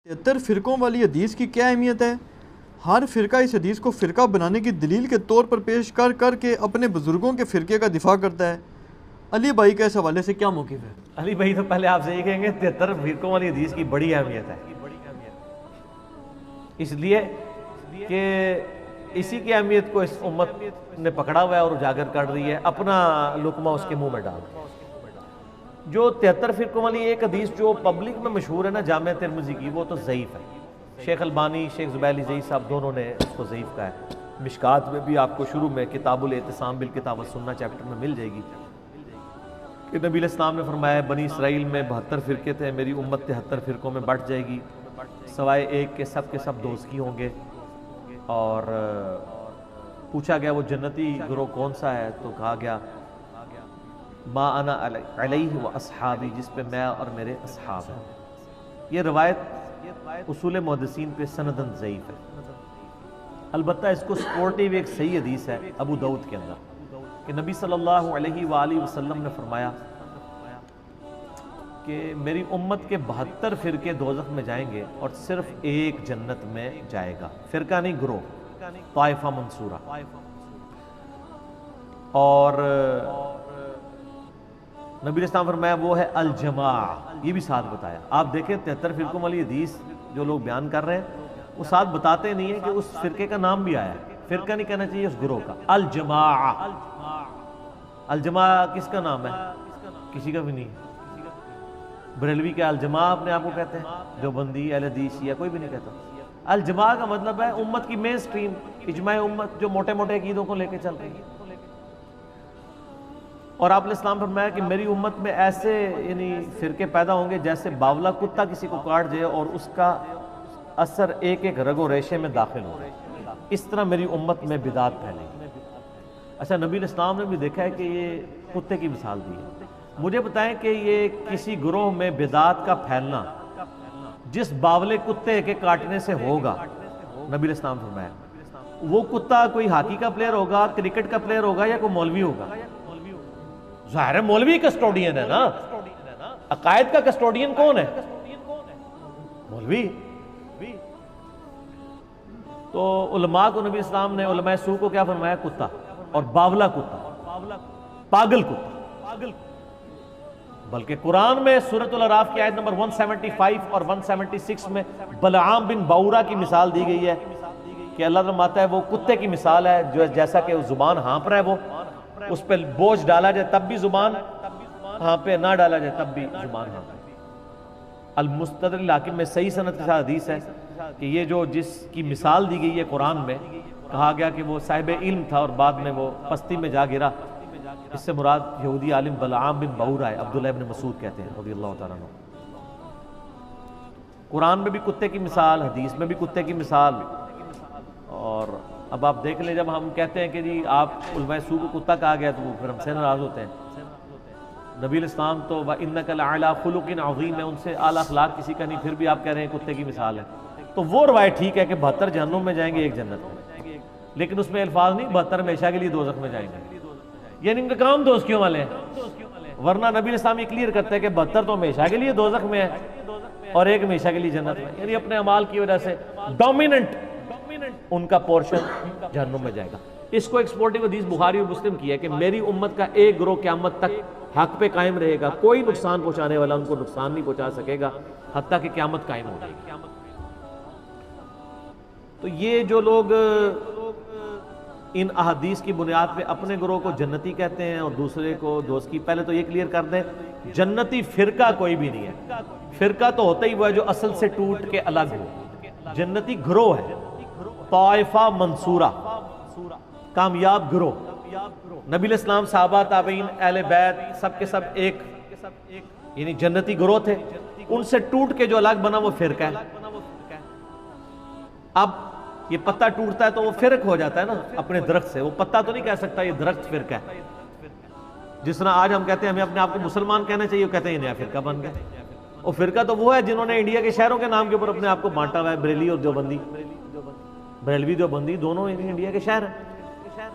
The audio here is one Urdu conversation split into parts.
73 فرقوں والی حدیث کی کیا اہمیت ہے؟ ہر فرقہ اس حدیث کو فرقہ بنانے کی دلیل کے طور پر پیش کر کر کے اپنے بزرگوں کے فرقے کا دفاع کرتا ہے۔ علی بھائی کا اس حوالے سے کیا موقف ہے؟ علی بھائی تو پہلے آپ سے یہ کہیں گے 73 فرقوں والی حدیث کی بڑی اہمیت ہے، اس لیے کہ اسی کی اہمیت کو اس امت نے پکڑا ہوا ہے اور اجاگر کر رہی ہے، اپنا لقمہ اس کے منہ میں ڈال۔ جو 73 فرقوں والی ایک حدیث جو پبلک میں مشہور ہے نا جامع ترمذی کی، وہ تو ضعیف ہے۔ شیخ البانی، شیخ زبیلی زئی صاحب دونوں نے اس کو ضعیف کہا ہے۔ مشکات میں بھی آپ کو شروع میں کتاب الاعتصام بالکتاب والسنہ چیپٹر میں مل جائے گی کہ نبی علیہ السلام نے فرمایا بنی اسرائیل میں 72 فرقے تھے، میری امت 73 فرقوں میں بٹ جائے گی، سوائے ایک کے سب دوزخی ہوں گے۔ اور پوچھا گیا وہ جنتی گروہ کون سا ہے، تو کہا گیا ما انا علیہ و اصحابی، جس پہ میں اور میرے اصحاب ہیں۔ یہ روایت اصول محدثین پہ سندن ضعیف ہے، البتہ اس کو سپورٹیو ایک صحیح حدیث ہے ابو داؤد کے اندر کہ نبی صلی اللہ علیہ وآلہ وسلم نے فرمایا کہ میری امت کے 72 فرقے دوزخ میں جائیں گے اور صرف ایک جنت میں جائے گا، فرقہ نہیں گروہ، طائفہ منصورہ۔ اور نبی علیہ السلام فرمایا وہ ہے الجماع، یہ بھی ساتھ بتایا۔ آپ دیکھیں 73 فرقوں والی حدیث جو لوگ بیان کر رہے ہیں وہ ساتھ بتاتے نہیں ہیں کہ اس فرقے کا نام بھی آیا ہے، فرقہ نہیں کہنا چاہیے اس گروہ کا، الجماع۔ الجماع کس کا نام ہے؟ کسی کا بھی نہیں۔ بریلوی کے الجماع اپنے آپ کو کہتے ہیں، دیوبندی، اہل حدیث یا کوئی بھی نہیں کہتا۔ الجماع کا مطلب ہے امت کی مین سٹریم، اجماع امت جو موٹے موٹے عقیدوں کو لے کے چل رہی ہے۔ اور آپ علیہ السلام فرمایا کہ میری امت میں ایسے یعنی فرقے پیدا ہوں گے جیسے باولا کتا کسی کو کاٹ جائے اور اس کا اثر ایک ایک رگ و ریشے میں داخل ہو، اس طرح میری امت میں بدعت پھیلے گی۔ اچھا، نبی علیہ السلام نے بھی دیکھا ہے کہ یہ کتے کی مثال دی ہے۔ مجھے بتائیں کہ یہ کسی گروہ میں بدعت کا پھیلنا جس باولے کتے کے کاٹنے سے ہوگا، نبی علیہ السلام فرمایا وہ کتا کوئی ہاکی کا پلیئر ہوگا، کرکٹ کا پلیئر ہوگا یا کوئی مولوی ہوگا؟ ظاہر ہے مولوی کسٹوڈین ہے نا، عقائد کا کسٹوڈین کون ہے؟ مولوی۔ تو علماء کو نبی اسلام نے، علماء سو کو کیا فرمایا؟ کتا، اور باولا کتا، پاگل کتا۔ بلکہ قرآن میں سورۃ الاعراف کی آیت نمبر 175 اور 176 میں بلعام بن باورا کی مثال دی گئی ہے کہ اللہ تعالیٰ فرماتا ہے وہ کتے کی مثال ہے، جو جیسا کہ زبان ہانپ رہا ہے، وہ اس پہ بوجھ ڈالا جائے تب بھی زبان ہانپے، نہ ڈالا جائے تب بھی زبان ہانپے۔ المستدرک الحاکم میں صحیح سند کے ساتھ حدیث ہے کہ یہ جو جس کی مثال دی گئی ہے قرآن میں، کہا گیا کہ وہ صاحب علم تھا اور بعد میں وہ پستی میں جا گرا، اس سے مراد یہودی عالم بلعام بن باورا ہے، عبداللہ ابن مسعود کہتے ہیں رضی اللہ تعالیٰ عنہ۔ قرآن میں بھی کتے کی مثال، حدیث میں بھی کتے کی مثال۔ اور اب آپ دیکھ لیں جب ہم کہتے ہیں کہ جی آپ علماء سو کو کتا کہا گیا تو وہ پھر ہم سے ناراض ہوتے ہیں۔ نبی علیہ السلام تو وَإِنَّكَ لَعَلَىٰ خُلُقٍ عَظِيمٍ میں ان سے اعلیٰ اخلاق کسی کا نہیں، پھر بھی آپ کہہ رہے ہیں کتے کی مثال ہے، تو وہ روایت ٹھیک ہے کہ 72 جہنم میں جائیں گے، ایک جنت میں، لیکن اس میں الفاظ نہیں 72 ہمیشہ کے لیے دوزخ میں جائیں گے، یعنی ان کا کام دوزخیوں والے ہیں۔ ورنہ نبی علیہ السلام یہ کلیئر کرتے ہیں کہ 72 تو ہمیشہ کے لیے دوزخ میں ہے اور ایک ہمیشہ کے لیے جنت میں، یعنی اپنے اعمال کی وجہ سے ڈومیننٹ ان کا پورشن جہنم میں جائے گا۔ اس کو ایک سپورٹیو حدیث بخاری اور مسلم کی ہے کہ میری امت کا ایک گروہ قیامت تک حق پہ قائم رہے گا، کوئی نقصان پہنچانے والا ان کو نقصان نہیں پہنچا سکے گا حتیٰ کہ قیامت قائم ہو جائے گی۔ تو یہ جو لوگ ان احادیث کی بنیاد پہ اپنے گروہ کو جنتی کہتے ہیں اور دوسرے کو دوزخی، پہلے تو یہ کلیئر کر دیں جنتی فرقہ کوئی بھی نہیں ہے، فرقہ تو ہوتا ہی وہ ہے جو اصل سے ٹوٹ کے الگ ہو، جنتی گروہ ہے، طائفہ منصورہ، کامیاب گروہ۔ نبی علیہ السلام، صحابہ، تابعین، اہل بیت سب کے سب ایک یعنی جنتی گروہ تھے، ان سے ٹوٹ کے جو الگ بنا وہ فرقہ ہے۔ اب یہ پتہ ٹوٹتا ہے تو وہ فرق ہو جاتا ہے نا اپنے درخت سے، وہ پتہ تو نہیں کہہ سکتا یہ درخت فرقہ ہے۔ جس طرح آج ہم کہتے ہیں ہمیں اپنے آپ کو مسلمان کہنا چاہیے، وہ کہتے ہیں یہ نیا فرقہ بن گیا۔ اور فرقہ تو وہ ہے جنہوں نے انڈیا کے شہروں کے نام کے اوپر اپنے آپ کو بانٹا ہوا ہے، بریلی اور دیوبندی، بریلوی دیوبندی دونوں انڈیا کے شہر ہیں،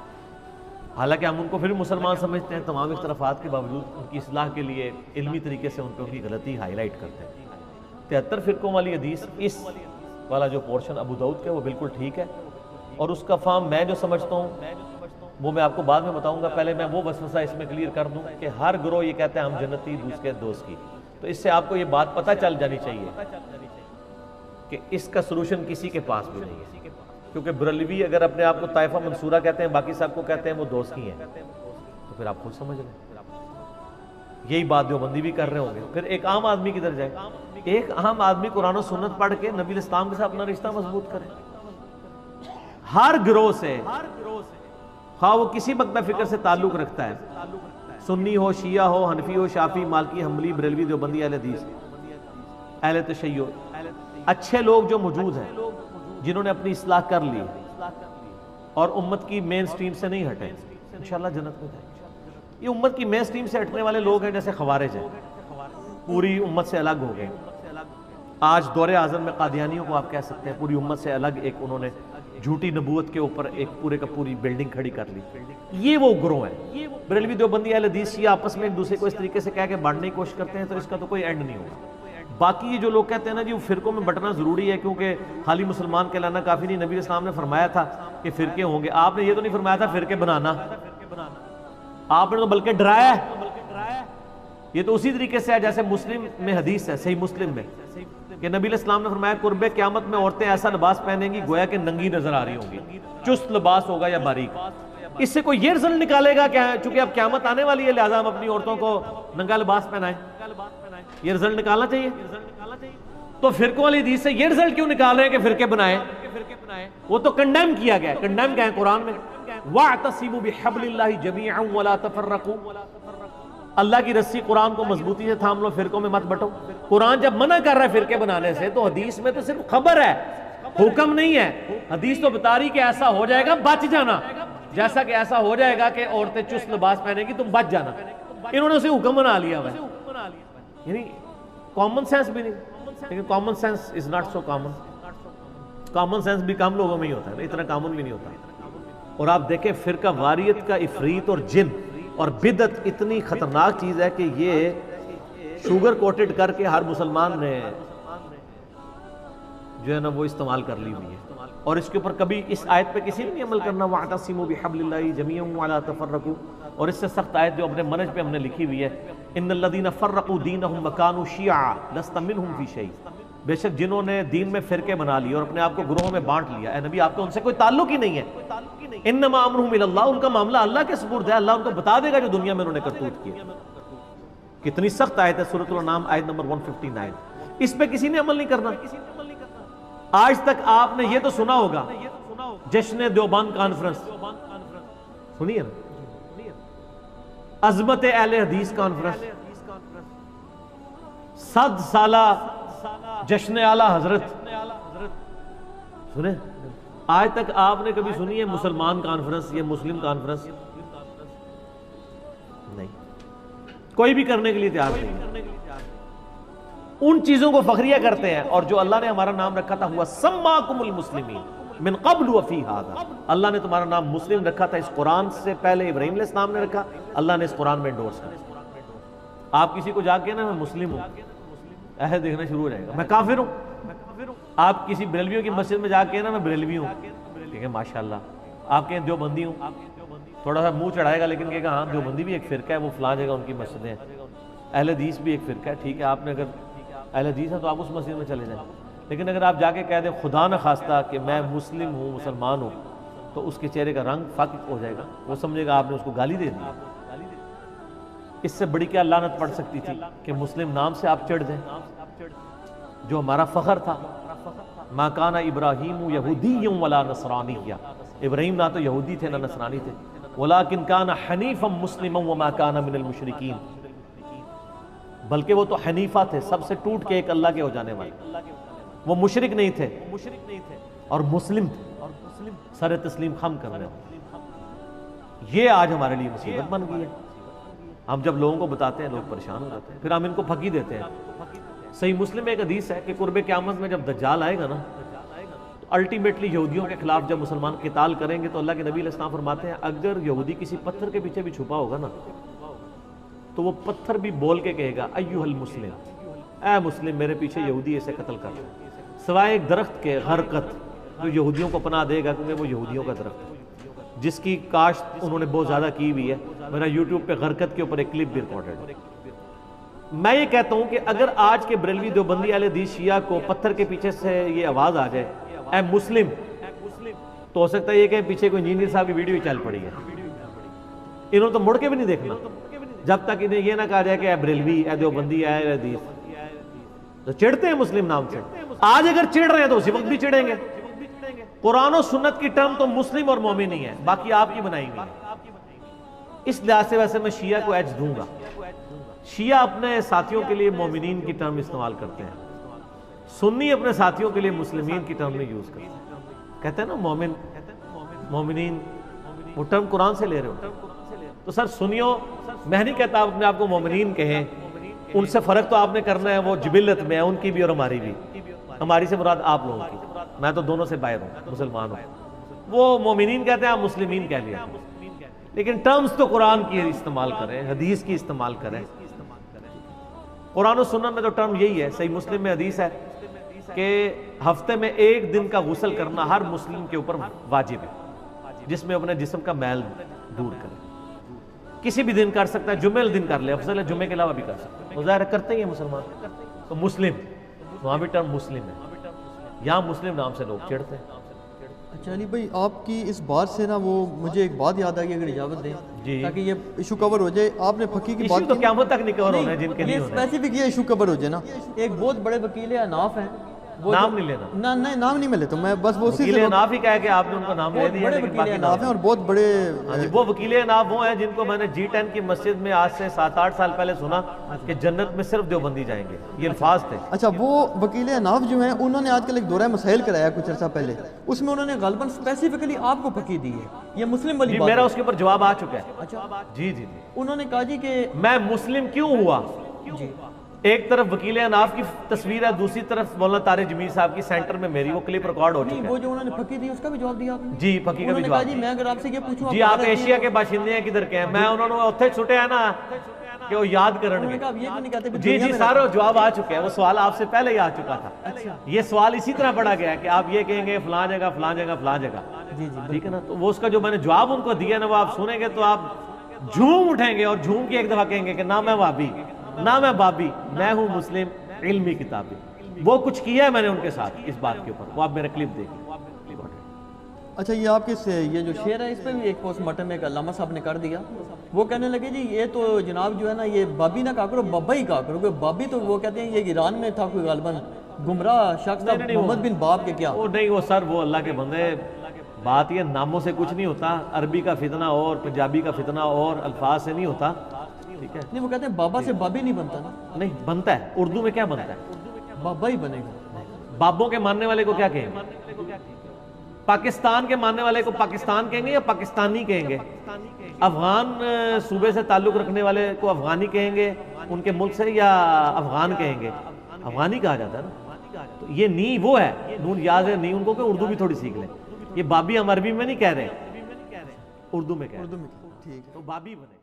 حالانکہ ہم ان کو پھر مسلمان سمجھتے ہیں، تمام اختلافات کے باوجود ان کی اصلاح کے لیے علمی طریقے سے ان پہ ان کی غلطی ہائی لائٹ کرتے ہیں۔ 73 فرقوں والی حدیث اس والا جو پورشن ابو داؤد کا وہ بالکل ٹھیک ہے، اور اس کا فہم میں جو سمجھتا ہوں وہ میں آپ کو بعد میں بتاؤں گا، پہلے میں وہ وسوسہ اس میں کلیئر کر دوں کہ ہر گروہ یہ کہتے ہیں ہم جنتی دوسرے دوست کی، تو اس سے آپ کو یہ بات پتہ چل جانی چاہیے کہ اس کا سلوشن کسی کے پاس بھی نہیں ہے، کیونکہ بریلوی اگر اپنے آپ کو طائفہ منصورہ کہتے ہیں، باقی سب کو کہتے ہیں وہ دوست کی ہیں، تو پھر آپ خود سمجھ لیں یہی بات دیوبندی بھی کر رہے ہوں گے۔ پھر ایک عام آدمی کدھر جائے؟ ایک عام آدمی قرآن و سنت پڑھ کے نبی الاسلام کے ساتھ اپنا رشتہ مضبوط کرے، ہر گروہ سے، خواہ وہ کسی مکتب فکر سے تعلق رکھتا ہے، سنی ہو، شیعہ ہو، حنفی ہو، شافعی، مالکی، حنبلی، بریلوی، دیوبندی، اہل حدیث، اہل تشیع، اچھے لوگ جو موجود ہیں جنہوں نے اپنی اصلاح کر لی اور امت کی مین سٹریم سے نہیں ہٹے، انشاءاللہ جنت میں جائیں گے۔ یہ امت کی مین سٹریم سے ہٹنے والے لوگ ہیں جیسے خوارج ہیں، پوری امت سے الگ ہو گئے۔ آج دور اعظم میں قادیانیوں کو آپ کہہ سکتے ہیں پوری امت سے الگ، ایک انہوں نے جھوٹی نبوت کے اوپر ایک پورے کا پوری بلڈنگ کھڑی کر لی۔ یہ وہ گروہ ہیں، بریلوی، دیوبندی، اہل حدیث، شیعہ آپس میں ایک دوسرے کو اس طریقے سے کہہ کے بانٹنے کی کوشش کرتے ہیں، تو اس کا تو کوئی اینڈ نہیں ہوگا۔ باقی یہ جو لوگ کہتے ہیں نا جی وہ فرقوں میں بٹنا ضروری ہے کیونکہ خالی مسلمان کہلانا کافی نہیں، نبی اسلام نے فرمایا تھا کہ فرقے ہوں گے، آپ نے یہ تو نہیں فرمایا تھا فرقے بنانا، آپ نے تو بلکہ ڈرایا ہے۔ یہ تو اسی طریقے سے ہے جیسے مسلم میں حدیث ہے، صحیح مسلم میں، کہ نبی علیہ السلام نے فرمایا قرب قیامت میں عورتیں ایسا لباس پہنیں گی گویا کہ ننگی نظر آ رہی ہوں گی، چست لباس ہوگا یا باریک۔ اس سے کوئی یہ رزلٹ نکالے گا کہ چونکہ اب قیامت آنے والی ہے لہٰذا ہم اپنی عورتوں کو ننگا لباس پہنائیں، یہ رزلٹ نکالنا چاہیے؟ تو فرقوں والی حدیث سے یہ رزلٹ کیوں نکال رہے ہیں کہ فرقے بنائیں؟ وہ تو کنڈیم کیا گیا ہے، کنڈیم کیا ہے قرآن میں، وَاعْتَصِمُوا بِحَبْلِ اللَّهِ جَمِيعًا وَلَا تَفَرَّقُوا، اللہ کی رسی قرآن کو مضبوطی سے تھام لو، فرقوں میں مت بٹو۔ قرآن جب منع کر رہا ہے فرقے بنانے سے تو حدیث میں تو صرف خبر ہے، حکم نہیں ہے۔ حدیث تو بتا رہی کہ ایسا ہو جائے گا بچ جانا، جیسا کہ ایسا ہو جائے گا کہ عورتیں چست لباس پہنیں گی تم بچ جانا، انہوں نے اسے حکم بنا لیا ہوا ہے، یعنی کامن سینس بھی نہیں، لیکن common sense is not so common, common sense بھی کم لوگوں میں ہی ہوتا ہے، اتنا کامن بھی نہیں ہوتا۔ اور آپ دیکھیں فرقہ واریت کا عفریت اور جن اور بدعت اتنی خطرناک چیز ہے کہ یہ شوگر کوٹڈ کر کے ہر مسلمان نے جو ہے نا وہ استعمال کر لی ہوئی ہے، اور اس کے اوپر کبھی اس آیت پہ کسی نے نہیں عمل کرنا، وَاعْتَصِمُوا بِحَبْلِ اللَّهِ جَمِيعًا وَلَا تَفَرَّقُوا، اور اس سے سخت آیت جو اپنے منہج پہ ہم نے لکھی ہوئی ہے، ان الذین فرقوا دینہم وکانوا شیعا لست منہم فی شیء، بے شک جنہوں نے دین میں فرقے بنا لیے اور اپنے آپ کو گروہوں میں بانٹ لیا، اے نبی آپ کا ان سے کوئی تعلق ہی نہیں ہے، انما امرہم الی اللہ، ان کا معاملہ اللہ کے سپرد ہے، اللہ ان کو بتا دے گا جو دنیا میں انہوں نے کرتوت کیا۔ کتنی سخت آیت ہے، سورۃ الانعام آیت نمبر 159، اس پہ کسی نے عمل نہیں کرنا۔ آج تک آپ نے یہ تو سنا ہوگا جشن دیوبند کانفرنس سنی ہے نا، عظمت اہل حدیث کانفرنس، 100 سالہ جشن اعلی حضرت سنے؟ آج تک آپ نے کبھی سنی ہے مسلمان کانفرنس یا مسلم کانفرنس؟ نہیں، کوئی بھی کرنے کے لیے تیار نہیں، ان چیزوں کو فخریہ کرتے ہیں، اور جو اللہ نے ہمارا نام رکھا تھا ہوا سماکم المسلمین من قبل وفی ھذا، اللہ نے تمہارا نام مسلم رکھا تھا اس قرآن سے پہلے، ابراہیم علیہ السلام نے رکھا، اللہ نے اس قرآن میں انڈورس کیا۔ آپ کسی کو جا کے نا میں مسلم ہوں ایسے دیکھنا شروع ہو جائے گا، میں کافر ہوں۔ آپ کسی بریلویوں کی مسجد میں جا کے نا میں بریلوی ہوں، ٹھیک ہے ماشاءاللہ، آپ کہیں دیوبندی ہوں، تھوڑا سا منہ چڑھائے گا لیکن کہے گا ہاں دیوبندی بھی ایک فرقہ ہے، وہ فلاں جگہ ان کی مسجدیں ہیں، اہل حدیث بھی ایک فرقہ ہے، ٹھیک ہے آپ نے اگر اہل حدیث ہے تو آپ اس مسجد میں چلے جائیں، لیکن اگر آپ جا کے کہہ دیں خدا نہ خواستہ کہ میں مسلم ہوں، مسلمان ہوں، تو اس کے چہرے کا رنگ فاقد ہو جائے گا، وہ سمجھے گا آپ نے اس کو گالی دے دی۔ اس سے بڑی کیا لعنت پڑ سکتی تھی کہ مسلم نام سے آپ چڑھ جائیں، جو ہمارا فخر تھا، ما کان ابراہیم یہودی ولا نصرانی، ابراہیم نہ تو یہودی تھے نہ نصرانی تھے، ولکن کان حنیفا مسلما وما کان من المشرکین، بلکہ وہ تو حنیفہ تھے، سب سے ٹوٹ کے ایک اللہ کے ہو جانے والے، وہ مشرک نہیں تھے اور مسلم تھے، سر تسلیم خم کر رہے ہیں۔ یہ آج ہمارے لیے مصیبت بن گئی ہے، ہم جب لوگوں کو بتاتے ہیں لوگ پریشان ہو جاتے ہیں، پھر ہم ان کو پھکی دیتے ہیں۔ صحیح مسلم میں ایک حدیث ہے کہ قرب قیامت میں جب دجال آئے گا نا تو الٹیمیٹلی یہودیوں کے خلاف جب مسلمان قتال کریں گے تو اللہ کے نبی علیہ السلام فرماتے ہیں اگر یہودی کسی پتھر کے پیچھے بھی چھپا ہوگا نا تو وہ پتھر بھی بول کے کہے گا ایھا المسلم، اے مسلم میرے پیچھے یہودی اسے قتل کر دو، سوائے ایک درخت کے غرقت جو یہودیوں کو پناہ دے گا، کیونکہ وہ یہودیوں کا درخت ہے جس کی کاشت انہوں نے بہت زیادہ کی ہوئی ہے۔ میرا یوٹیوب پہ غرقت کے اوپر ایک کلپ بھی ریکارڈڈ ہے۔ میں یہ کہتا ہوں کہ اگر آج کے بریلوی دیوبندی اہل حدیث شیعہ کو پتھر کے پیچھے سے یہ آواز آ جائے اے مسلم، تو ہو سکتا ہے یہ کہ پیچھے کوئی انجینئر صاحب کی ویڈیو چل پڑی ہے، انہوں نے تو مڑ کے بھی نہیں دیکھنا جب تک انہیں یہ نہ کہا جائے کہ اے بریلوی، اے دیوبندی، اے اہل حدیث۔ تو چڑھتے ہیں مسلم نام سے، آج اگر چڑھ رہے ہیں تو اسی وقت بھی چڑھیں گے۔ قرآن و سنت کی ٹرم تو مسلم اور مومن ہی ہے، باقی آپ کی بنائی ہوئی ہے۔ اس لحاظ سے ویسے میں شیعہ کو ایج دوں گا، شیعہ اپنے ساتھیوں کے لیے مومنین کی ٹرم استعمال کرتے ہیں، سنی اپنے ساتھیوں کے لیے مسلمین کی ٹرم نہیں یوز کرتے ہیں۔ کہتے ہیں نا مومن، مومنین، وہ ٹرم قرآن سے لے رہے ہو تو سر سنیوں، میں نہیں کہتا آپ اپنے آپ کو مومنین کہیں، ان سے فرق تو آپ نے کرنا ہے، وہ جبلت میں ہے ان کی بھی اور ہماری بھی، ہماری سے مراد آپ لوگوں کی، میں تو دونوں سے باہر ہوں، مسلمان ہوں۔ وہ مومنین کہتے ہیں، آپ مسلمین کہہ لیا، لیکن ٹرمز تو قرآن کی استعمال کریں، حدیث کی استعمال کریں۔ قرآن و سنت میں تو ٹرم یہی ہے، صحیح مسلم میں حدیث ہے کہ ہفتے میں ایک دن کا غسل کرنا ہر مسلم کے اوپر واجب ہے، جس میں اپنے جسم کا میل دور کرے۔ کسی بھی دن کر سکتا ہے، جمعہ دن کر لے، افضل ہے جمعے کے علاوہ بھی کر سکتا ہے، وہ ظاہر کرتے ہی ہیں مسلمان۔ تو مسلم، وہاں بھی ٹرم مسلم ہے، یہاں مسلم نام سے لوگ چڑھتے ہیں۔ اچھا علی بھائی، آپ کی اس بات سے نا وہ مجھے ایک بات یاد آ گئی، اگر اجازت دیں جی، تاکہ یہ ایشو کور ہو جائے۔ آپ نے فقی کی ایشو بات تو کی، قیامت تک نہیں کور ہونا ہے جن کے نہیں یہ ہونا ہے، اسپیسیفک یہ ایشو کور ہو جائے نا، ایک بہت بڑے وکیل اناف ہیں، نام نہیں لینا، نہیں نام نہیں میں لیتا ہوں، میں بس وہ اسی وکیل سے اناف ہی کہا کہ آپ نے ان کا نام لے دیا، بڑے لیکن وکیل باقی اناف ہیں نام اور بہت بڑے۔ ہاں جی، وہ وکیل اناف وہ ہیں جن کو میں نے G10 کی مسجد میں آج سے 7-8 سال پہلے سنا کہ جنت میں صرف دیوبندی جائیں گے، یہ الفاظ تھے۔ اچھا، وہ وکیل اناف جو ہیں انہوں نے آج کل ایک دورہ مسائل کرایا کچھ عرصہ پہلے، اس میں انہوں نے غالباً اسپیسیفکلی آپ کو فقی دی ہے، یہ مسلم والی جی بات میرا ہے۔ اس کے اوپر جواب آ چکا ہے۔ اچھا، جی جی جی، انہوں نے کہا جی کہ میں مسلم کیوں ہوا؟ جی ایک طرف وکیل اناف کی تصویر ہے، دوسری طرف مولانا طارق جمیل صاحب کی سینٹر میں میری، وہ کلپ ریکارڈ ہو نہیں، چکا وہ ہے۔ جو انہوں نے فقی دی اس کا بھی جواب دیا آپ نے؟ جی فقی کا انہوں بھی نے کہا جواب جی میں اگر آپ سے یہ پوچھوں جی آپ ایشیا کے باشندے ہیں کدھر کے ہیں، میں انہوں نے اتھے چھٹے ہیں نا کہ وہ یاد کرن انہوں نے گے۔ کہا آپ یہ کیوں نہیں کہتے جی جی سارا جواب آ چکا ہے، وہ سوال آپ سے پہلے ہی آ چکا تھا۔ یہ سوال اسی طرح پڑھا گیا ہے کہ آپ یہ کہیں گے فلاں جگہ فلاں جگہ فلاں جگہ، جی جی ٹھیک ہے نا؟ تو وہ اس کا جو میں نے جواب ان کو دیا نا، وہ آپ سنیں گے تو آپ جھوم اٹھیں گے اور جھوم کے ایک دفعہ کہیں گے کہ نہ میں وابی، نہ میں بابی، میں ہوں مسلم علمی کتابی۔ وہ کچھ کیا ہے میں نے ان کے ساتھ اس بات کے اوپر، وہ آپ میرا کلپ دیکھیں۔ اچھا، یہ آپ کے یہ جو شعر ہے اس پہ بھی ایک پوسٹ مارٹم ایک علامہ صاحب نے کر دیا، وہ کہنے لگے جی یہ تو جناب جو ہے نا یہ بابی نہ کہا کرو، بابا ہی کہا کرو، کہ بابی تو وہ کہتے ہیں یہ ایران میں تھا کوئی غالباً گمراہ شخص تھا، محمد بن باب کے کیا؟ وہ نہیں، وہ سر وہ اللہ کے بندے، بات یہ ناموں سے کچھ نہیں ہوتا، عربی کا فتنہ اور پنجابی کا فتنہ اور الفاظ سے نہیں ہوتا، ٹھیک ہے؟ نہیں، وہ کہتے ہیں بابا سے بابی نہیں بنتا نا، نہیں بنتا ہے، اردو میں کیا بنتا ہے؟ بابا ہی بنے گا۔ بابوں کے ماننے والے کو کیا کہیں گے؟ پاکستان کے ماننے والے کو پاکستان کہیں گے یا پاکستانی کہیں گے؟ افغان صوبے سے تعلق رکھنے والے کو افغانی کہیں گے ان کے ملک سے، یا افغان کہیں گے؟ افغانی کہا جاتا ہے نا۔ تو یہ نی وہ ہے، نون یاد ہے، نی ان کو کہ اردو بھی تھوڑی سیکھ لیں۔ یہ بابی ہم عربی میں نہیں کہہ رہے، اردو میں کہہ رہے ہیں، ٹھیک ہے، تو بابی بنے۔